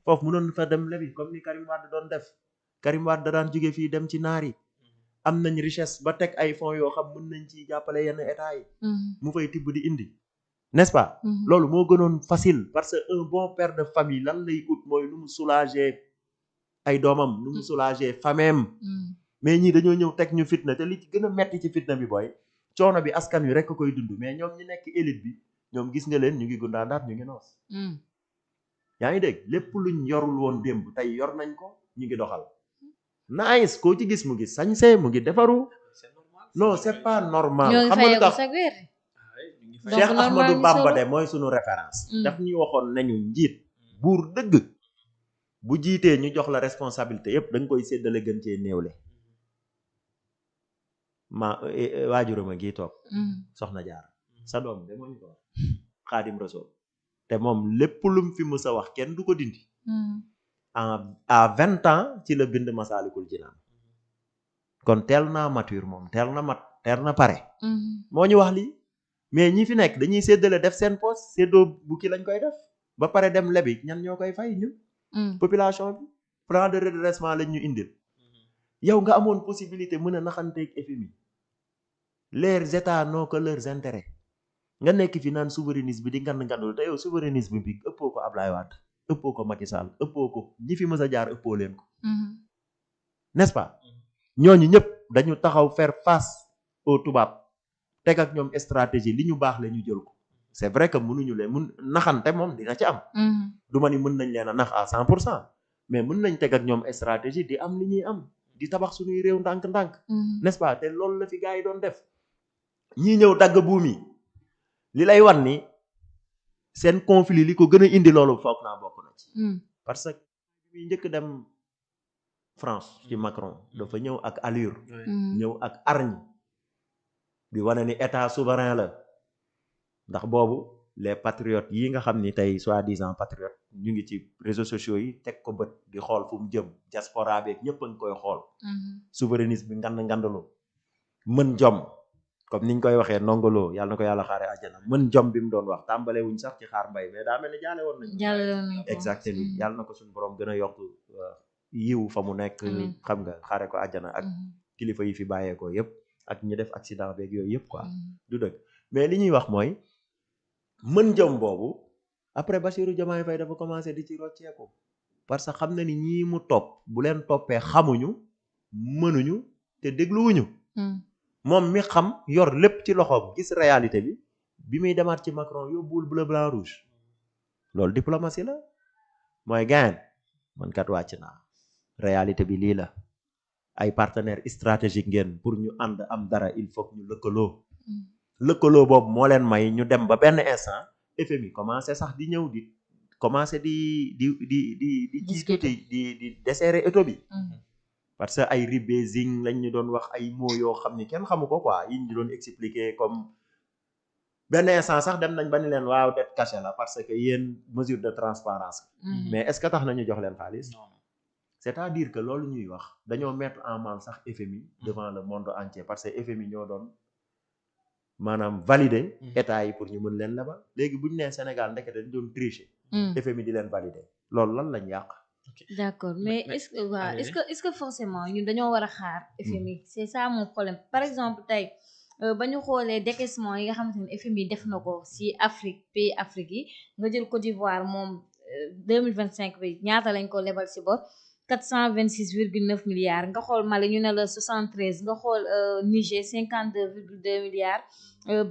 foofu mënoon fa dem lebi comme ni Karim Wade doon def Karim Wade da daan jóge fii dem ci naar yi am nañ richesse ba teg ay fonds yoo xam mën nañ ci jàppale yenn état yi mu fay tibb di indi n'est-ce pas loolu moo gënoon facile parce que un bon père de famille lan lay ut mooy nu mu soulager ay doomam nu mu soulager fameem mais ñii dañoo ñëw teg ñu fitna te li ci gën a metti ci fitna bi booy coono bi askan wi rek koy dund mais ñoom ñi nekk élite bi ñoom gis nga leen ñu ngi gundaandaat ñu ngi noos yaa ngi dégg lépp luñ yorul woon démb tey yor nañ ko ñu ngi doxal nice koo ci gis mu ngi sañse mu ngi defaru non c'est pas normal xam nga lu tax Cheikh Ahmadou Bamba de mooy sunu référence daf ñu waxoon nañu njiit buur dëgg bu jiitee ñu jox la responsabilité yépp da nga koy séddale gën cee néewle waajurama ngi toog soxna jaar sa doom de moo ñu ko wax Xaadim Rasul te moom lépp lum fi mës a wax kenn du ko dindi à 20 ans ci la bind Masaalikul Jinaan kon teel naa mature moom teel na mat teel na pare moo ñu wax lii mais ñi fi nekk dañuy séddale def seen poste séddoo bukki lañ koy def ba pare dem lebi ñan ñoo koy fay ñun population bi plan de redressement lañ ñu indil yow nga amoon possibilité mën a naxanteeg FMI leurs états n'ont que leurs intérêts nga nekk fi naan souverainisme bi di ngandul te yow souverainisme bi ëppoo ko Ablaye Wade ëppoo ko Macky Sall ëppoo ko ñi fi mës a jaar ëppoo leen ko n'est-ce pas ñooñu ñëpp dañu taxaw faire face au tubaab teg ak ñoom stratégie li ñu baax la ñu jël ko c'est vrai que mënuñu leen mun naxante moom dina ci am du ma ni mën nañ leen a nax à 100% mais mën nañ teg ak ñoom stratégie di am li ñuy am di tabax suñuy réew ndànk-ndànk n'est-ce pas te loolu la fi gars yi doon def ñii ñëw dagg buum yi li lay wan ni seen conflit li ko gën a indi loolu foog naa bokk na ci parce que muy njëkk dem France ci Macron dafa ñëw ak allure ñëw ak hargne bi wane ni état souverain la ndax boobu les patriotes yi nga xam ni tey soi-disant patriotes ñu ngi ci réseaux sociaux yi teg ko bët di xool fu mu jëm diaspora beeg ñëpp a ngi koy xool souverainisme bi ngandalu mën jom comme niñ koy waxee nongoloo yàlla na ko yàlla xaare àjjana mën jom bi mu doon wax tàmbale wuñ sax ci xaar mbay mais daa mel ni jaale woon nañ exactement yàlla na ko suñu borom gën a yokk yiw fa mu nekk xam nga xaare ko àjjana ak kilifa yi fi bàyyeekoo yëpp ak ñi def accident beeg yooyu yëpp quoi du dëgg mais li ñuy wax mooy mën jom boobu après Bassirou Diomaye Faye dafa commencé di ci rocceeku parce que xam na ni ñii mu topp bu leen toppee xamuñu mënuñu te dégluwuñu moom mi xam yor lépp ci loxoom gis réalité bi muy demaat ci Macron yóbbuwul bleu blanc rouge loolu diplomatie la mooy gain man kat wàcc naa réalité bi lii la ay partenaires stratégiques ngeen pour ñu ànd am dara il faut ñu lëkkaloo boobu moo leen may ñu dem ba benn instant FMI commencé sax di ñëw di commencé di desserrer étau bi parce que ay rebasing lañ ñu doon wax ay mots yoo xam ni kenn xamu ko quoi yi ñu doon expliquer comme benn instant sax dem nañ ba ni leen waaw dette cachée la parce que yéen mesure de transparence mais est-ce que tax nañu jox leen xaalis c'est-à-dire que loolu ñuy wax dañoo mettre en mal sax FMI devant le monde entier parce que FMI ñoo doon maanaam valider état yi pour ñu mën leen lebal léegi bu ñu nee Sénégal ndekete dañ doon tricher FMI di leen valider loolu lan lañ yàq d'accord mais est-ce que forcément ñun dañoo war a xaar FMI c'est ça mon problème par exemple tey ba ñu xoolee décaissement yi nga xamante ne FMI def na ko ci Afrique pays Afrique yi nga jël Côte d'Ivoire moom 2025 bi ñaata lañ ko lebal ci bor 426,9 milliards nga xool Mali ñu ne la 73 nga xool Niger 52,2 milliards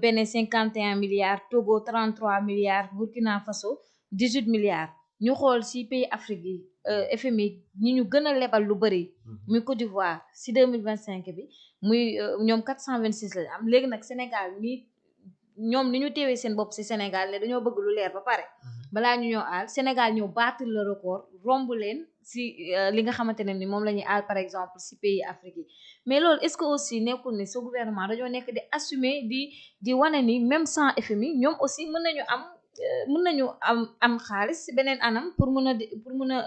Bénin 51 milliards Togo 33 milliards Burkina Faso 18 milliards ñu xool ci pays Afrique yi FMI ñi ñu gën a lebal lu bëri muy Côte d'Ivoire ci 2025 bi muy ñoom 426 la am léegi nag Sénégal nii ñoom ni ñu teewee seen bopp ci Sénégal ne dañoo bëgg lu leer ba pare balaa ñu ñëw aal Sénégal ñëw battre le record romb leen ci li nga xamante ne ni moom la ñuy aal par exemple ci pays Afrique yi mais loolu est-ce que aussi nekkul ni ce gouvernement dañoo nekk di assumer di wane ni même sans FMI ñoom aussi mën nañu am xaalis ci beneen anam pour mën a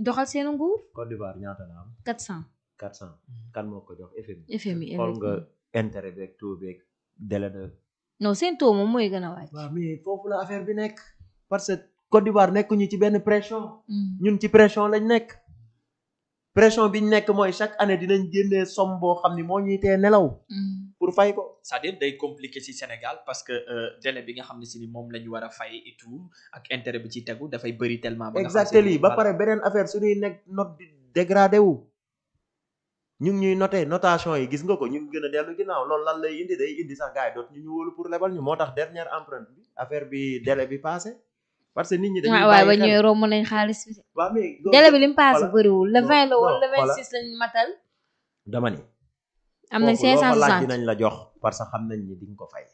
doxal seen nguur. Côte d'Ivoire ñaata la am. 400 kan moo ko jox FMI xool nga intérêt beeg taux beeg délai de. non seen taux moom mooy gën a wàcc. waaw mais foofu la affaire bi nekk parce que Côte d'Ivoire nekkuñu ci benn pression. ñun ci pression lañ nekk. pression bi ñu nekk mooy chaque année dinañ génnee somme boo xam ni moo ñuy tee nelaw. pour fay ko. c'est-à-dire day compliqué ci Sénégal parce que délai bi nga xam ne si ni moom la ñu war a fay et tout ak intérêt bi ci tegu dafay bëri tellement. exactement ba pare beneen affaire suñuy nekk note di dégradé wu. ñu ngi ñuy noté notation yi gis nga ko ñu ngi gën a dellu ginnaaw loolu lan lay indi day indi sax gars yi dootu ñu wóolu pour lebal ñu moo tax dernière empreinte bi affaire bi délai bi passé. parce que nit ñi dañuy waaw ba ñëwee romb nañ xaalis bi. waaw mais délai bi li mu passé bëriwul le 20 la woon le 26 lañ matal. dama ni. am nañ 560 laaj dinañ la jox parce que xam nañ ni di nga ko fay.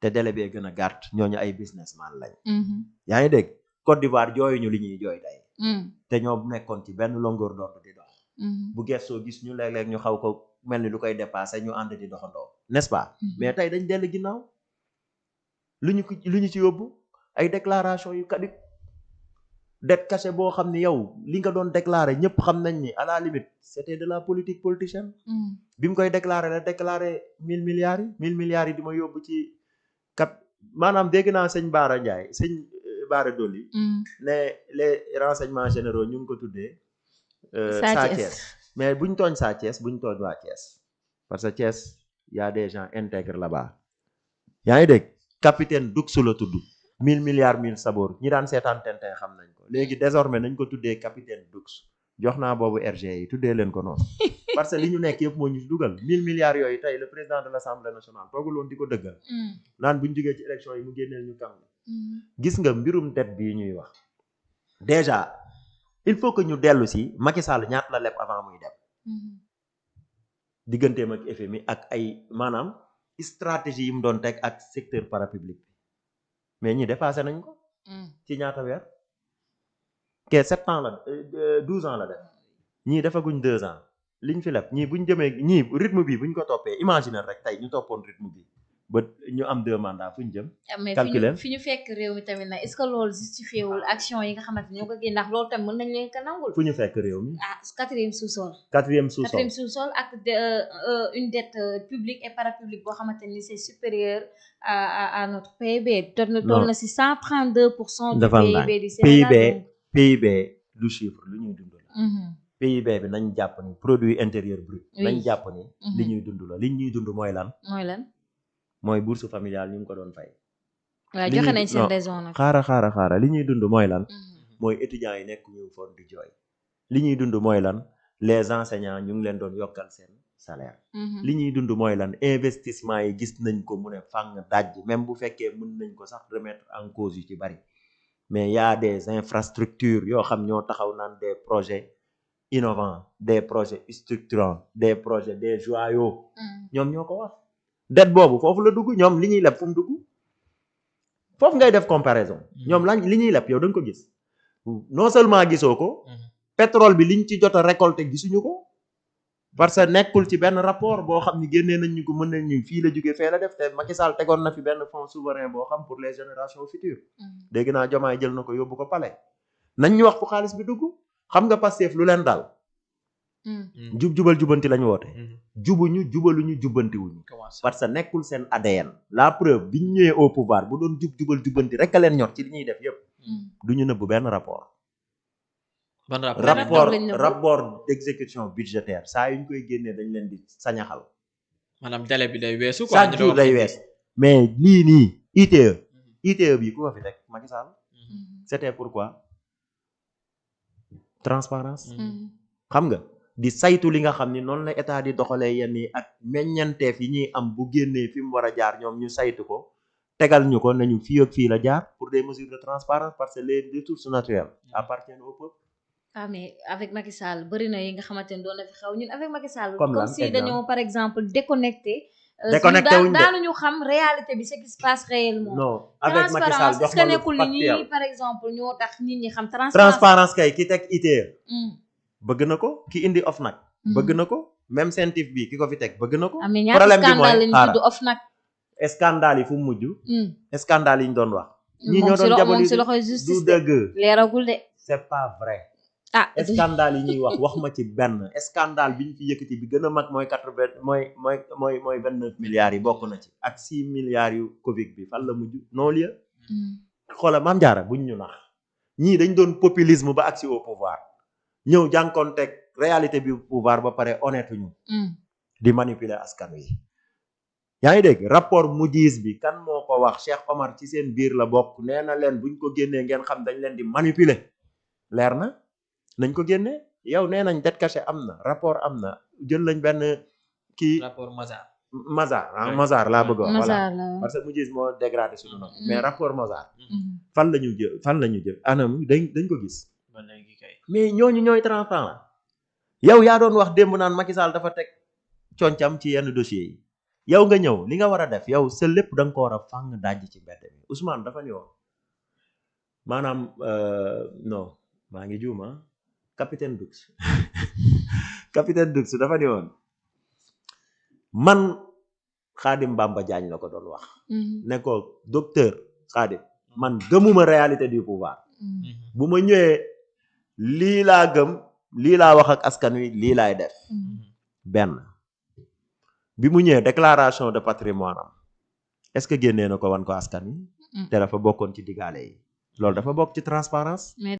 te délai bee gën a gàtt ñooñu ay businessman lañ. yaa ngi dégg Côte d'Ivoire jooyuñu li ñuy jooy tey. te ñoo nekkoon ci benn longueur d'onde di dox. bu gëstoo gis ñu léeg-léeg ñu xaw ko mel ni lu koy dépassé ñu ànd di doxandoo n'est-ce pas. mais tey dañ dellu ginnaaw lu ñu ci yóbbu. ay déclaration yu kaddu dette cachée boo xam ni yow li nga doon déclaré ñëpp xam nañ ni à la limite c'était de la politique politicienne. bi mu koy déclaré la déclaré 1000 milliards yi 1000 milliards yi di ma yóbbu ci maanaam dégg naa sëñ Bara Ndiaye sëñ Bara Dolly ne les renseignements généraux ñu ngi ko tuddee Sa Thiès mais buñ tooñ Sa Thiès buñ tooñ waa Thiès parce que Thiès y a des gens intègres là-bas yaa ngi dégg capitaine Dux la tudd 1000 milliards 1000 saboor ñi daan seetaan Tintin xam nañ ko léegi désormais nañ ko tuddee capitaine Dux jox naa boobu RG yi tuddee leen ko noonu parce que li ñu nekk yëpp moo ñu dugal 1000 milliards yooyu tey le président de l'Assemblée nationale toogul woon di ko dëggal naan buñ jógee ci élection yi mu génneel ñu kam gis nga mbirum dette bii ñuy wax déjà il faut que ñu dellu si Macky Sall ñaata la leb avant muy dem digganteem ak FMI ak ay maanaam stratégie yi mu doon teg ak secteur parapublic mais ñi dépassé nañ ko. ci ñaata weer. ke 7 ans la 12 ans la def ñii defaguñ 2 ans liñ fi leb ñii buñ jëmee ñii rythme bi buñ ko toppee imaginer rek tey ñu toppoon rythme bi ba ñu am 2 mandats fuñ jëm. calculer fi ñu fekk réew mi tamit nag est-ce que loolu justifié wul action yi nga xamante ni ñoo ko génn ndax loolu tamit mën nañ leen ko nangul. fu ñu fekk réew mi. quatrième sous-sol. quatrième sous-sol ak une dette publique et parapublique boo xamante ni c'est supérieur à notre PIB. toll na si 132% du PIB du Sénégal. PIB du chiffre lu ñuy dund la. PIB bi nañ jàpp ni produit intérieur brut. nañ jàpp ni li ñuy dund la li ñuy dund mooy lan. mooy bourse familiale ñu ngi ko doon fay. waaw joxe nañ seen raison nag. xaara li ñuy dund mooy lan. mooy étudiants yi nekk ñu foon di jooy. li ñuy dund mooy lan les enseignants ñu ngi leen doon yokkal seen salaire. li ñuy dund mooy lan investissement yi gis nañ ko mu ne fàng daj même bu fekkee mën nañ ko sax remettre en cause yu ci bari. mais y a des infrastructures yoo xam ñoo taxaw naan des projets innovants des projets structurants des projets des joyaux. ñoom ñoo ko wax. dette boobu foofu la dugg ñoom li ñuy leb fu mu dugg foofu ngay def comparaison ñoom li ñuy leb yow da nga ko gis non seulement gisoo ko pétrole bi liñ ci jot a récolté gisuñu ko parce que nekkul ci benn rapport boo xam ni génnee nañ ñu ko mën nañ ñu fii la jóge fee la def te Macky Sall tegoon na fi benn fonds souverain boo xam pour les générations futures dégg naa Diomaye jël na ko yóbbu ko palais nañ ñu wax fu xaalis bi dugg xam nga Pastef lu leen daal jubal jubanti lañu woote jubuñu jubaluñu jubbantiwuñu parce que nekkul seen ADN la preuve biñ ñëwee au pouvoir bu doon jubal jubanti rek a leen ñor ci li ñuy def yépp duñu nëbb benn rapport rapport d'exécution budgétaire saa yuñ koy génnee dañ leen di sañaxal maanaam délai bi day weesu quoi chaque jour day wees mais lii nii ITE bi ku ko fi teg Macky Sall c'était pourquoi transparence xam nga di saytu li nga xam ni noonu la état di doxalee yenn yi ak meññanteef yi ñuy am bu génnee fi mu war a jaar ñoom ñu saytu ko tegal ñu ko nañu fii ak fii la jaar pour des mesures de transparence parce que les ressources naturelles appartiennent au peuple. mais avec Macky Sall bëri na yi nga xamante ne doon na fi xew ñun avec Macky Sall. comme si dañoo par exemple déconnecté wuñ daanuñu xam réalité bi ce qui se passe réellement. non avec Macky Sall jox ma lu factuel par exemple ñoo tax nit ñi xam. transparence kay ki teg ITE. bëgg na ko ki indi OFNAC bëgg na ko même CENTIF bi ki ko fi teg bëgg na ko problème bi mooy OFNAC scandale yi fu mu mujj scandale yi ñu doon wax ñi ñoo doon jaboli du dëgg leeragul de c'est pas vrai scandale yi ñuy wax ma ci benn scandale bi ñu fi yëkkati bi gën a mag mooy 80 mooy 29 milliards yi bokk na ci ak 6 milliards yu Covid bi fan la mujj non lieu xoola Mame Diarra buñ ñu nax ñii dañ doon populisme ba agsi au pouvoir ñëw jànkoonteeg réalité bi pouvoir ba pare honnête ñu di manipuler askan wi. yaa ngi dégg rapport Moody's bi kan moo ko wax Cheikh Omar ci seen biir la bokk nee na leen buñ ko génnee ngeen xam dañ leen di manipuler leer na nañ ko génnee yow nee nañ dette cachée am na rapport am na jël lañ benn kii rapport Mazars laa bëgg a wax voilà Mazars la parce que Moody's moo dégradé suñu nom mais rapport Mazars fan la ñu jël anam dañ ko gis mais ñooñu ñooy transparent yow yaa doon wax démb naan Macky Sall dafa teg concam ci yenn dossiers yi yow nga ñëw li nga war a def yow sa lépp da nga ko war a fàng dajj ci mbedd mi Ousmane dafa ni woon maanaam non maa ngi juuma capitaine Dux dafa ni woon man Khadim Bamba Diagne la ko doon wax ne ko docteur Khadim man gëmuma réalité du pouvoir bu ma ñëwee lii laa gëm lii laa wax ak askan wi lii laay def benn bi mu ñëwee déclaration de patrimoine am est-ce que génnee na ko wan ko askan wi te dafa bokkoon ci digaale yi loolu dafa bokk ci transparence